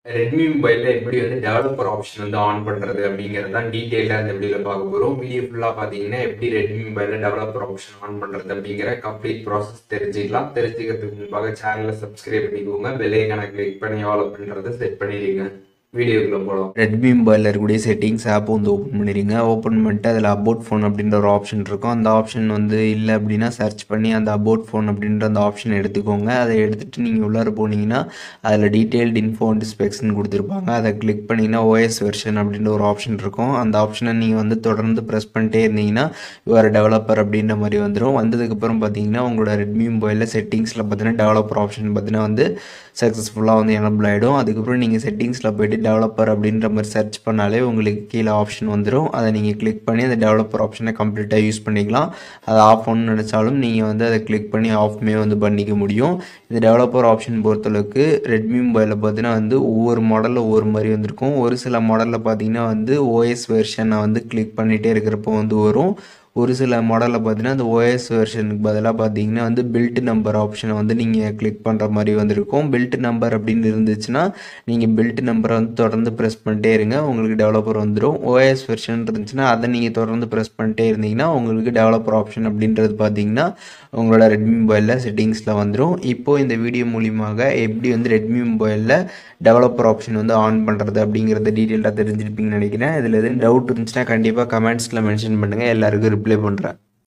Redmi மொபைலில் எப்படி வந்து டெவலப்பர் ஆப்ஷன் வந்து ஆன் பண்ணுறது அப்படிங்கிறது தான் டீட்டெயிலாக இந்த வீடியோவில் பார்க்க போகிறோம். வீடியோ ஃபுல்லாக பார்த்தீங்கன்னா எப்படி ரெட்மி மொபைலில் டெவலப்பர் ஆப்ஷன் ஆன் பண்ணுறது அப்படிங்கிற கம்ப்ளீட் ப்ராசஸ் தெரிஞ்சுக்கலாம். தெரிஞ்சுக்கிறதுக்கு முன்பாக சேனலை சப்ஸ்கிரைப் பண்ணிக்கோங்க, பெல் ஐகானை கிளிக் பண்ணி ஆல் அப்படின்றத செட் பண்ணிடுங்க. வீடியோக்குள்ள போகலாம். ரெட்மி மொபைலில் இருக்கக்கூடிய செட்டிங்ஸ் ஆப் வந்து ஓப்பன் பண்ணிடுங்க. ஓப்பன் பண்ணிட்டு அதில் அபவுட் ஃபோன் அப்படின்ற ஒரு ஆப்ஷன் இருக்கும். அந்த ஆப்ஷன் வந்து இல்லை அப்படின்னா சர்ச் பண்ணி அந்த அபவுட் ஃபோன் அப்படின்ற அந்த ஆப்ஷன் எடுத்துக்கோங்க. அதை எடுத்துகிட்டு நீங்கள் உள்ளார போனீங்கன்னா அதில் டீட்டெயில்டு இன்ஃபோ அண்ட் ஸ்பெக்ஸ்ன்னு கொடுத்துருப்பாங்க. அதை கிளிக் பண்ணிங்கன்னா ஓஎஸ் வெர்ஷன் அப்படின்ற ஒரு ஆப்ஷன் இருக்கும். அந்த ஆப்ஷனை நீங்கள் வந்து தொடர்ந்து ப்ரெஸ் பண்ணிட்டே இருந்தீங்கன்னா யுவர் டெவலப்பர் அப்படின்ற மாதிரி வந்துடும். வந்ததுக்கப்புறம் பார்த்தீங்கன்னா உங்களோட ரெட்மி மொபைலில் செட்டிங்ஸில் பார்த்தீங்கன்னா டெவலப்பர் ஆப்ஷன் பார்த்தீங்கன்னா வந்து சக்ஸஸ்ஃபுல்லாக வந்து எனபிள் ஆகிடும். அதுக்கப்புறம் நீங்கள் செட்டிங்ஸில் போய்ட்டு டெவலப்பர் அப்படின்ற மாதிரி சர்ச் பண்ணாலே உங்களுக்கு கீழே ஆப்ஷன் வந்துடும். அதை நீங்கள் கிளிக் பண்ணி அந்த டெவலப்பர் ஆப்ஷனை கம்ப்ளீட்டாக யூஸ் பண்ணிக்கலாம். அதை ஆஃப் பண்ணணும்னு நினச்சாலும் நீங்கள் வந்து அதை கிளிக் பண்ணி ஆஃப்மே வந்து பண்ணிக்க முடியும். இந்த டெவலப்பர் ஆப்ஷன் பொறுத்தளவுக்கு ரெட்மி மொபைலில் பார்த்தீங்கன்னா வந்து ஒவ்வொரு மாடலில் ஒவ்வொரு மாதிரி வந்திருக்கும். ஒரு சில மாடலில் பார்த்தீங்கன்னா வந்து ஓஎஸ் வெர்ஷனை வந்து கிளிக் பண்ணிகிட்டே இருக்கிறப்போ வந்து வரும். ஒரு சில மாடலில் பார்த்தீங்கன்னா அந்த ஓஎஸ் வெர்ஷனுக்கு பதிலாக பார்த்தீங்கன்னா வந்து பில்ட் நம்பர் ஆப்ஷனை வந்து நீங்கள் கிளிக் பண்ணுற மாதிரி வந்திருக்கும். பில்ட் நம்பர் அப்படின்னு இருந்துச்சுன்னா நீங்கள் பில்ட் நம்பரை வந்து தொடர்ந்து ப்ரெஸ் பண்ணிட்டே இருங்க, உங்களுக்கு டெவலப்பர் வந்துடும். ஓஎஸ் வெர்ஷன் இருந்துச்சுன்னா அதை நீங்கள் தொடர்ந்து ப்ரெஸ் பண்ணிட்டே இருந்தீங்கன்னா உங்களுக்கு டெவலப்பர் ஆப்ஷன் அப்படின்றது பார்த்தீங்கன்னா உங்களோட ரெட்மி மொபைலில் செட்டிங்ஸில் வந்துடும். இப்போது இந்த வீடியோ மூலியமாக எப்படி வந்து ரெட்மி மொபைலில் டெவலப்பர் ஆப்ஷன் வந்து ஆன் பண்ணுறது அப்படிங்கிறத டீட்டெயிலாக தெரிஞ்சிருப்பீங்கன்னு நினைக்கிறேன். இதில் எதுவும் டவுட் இருந்துச்சுன்னா கண்டிப்பாக கமெண்ட்ஸில் மென்ஷன் பண்ணுங்கள், எல்லாருக்கும் ரிப்ளை பண்ணுறேன்.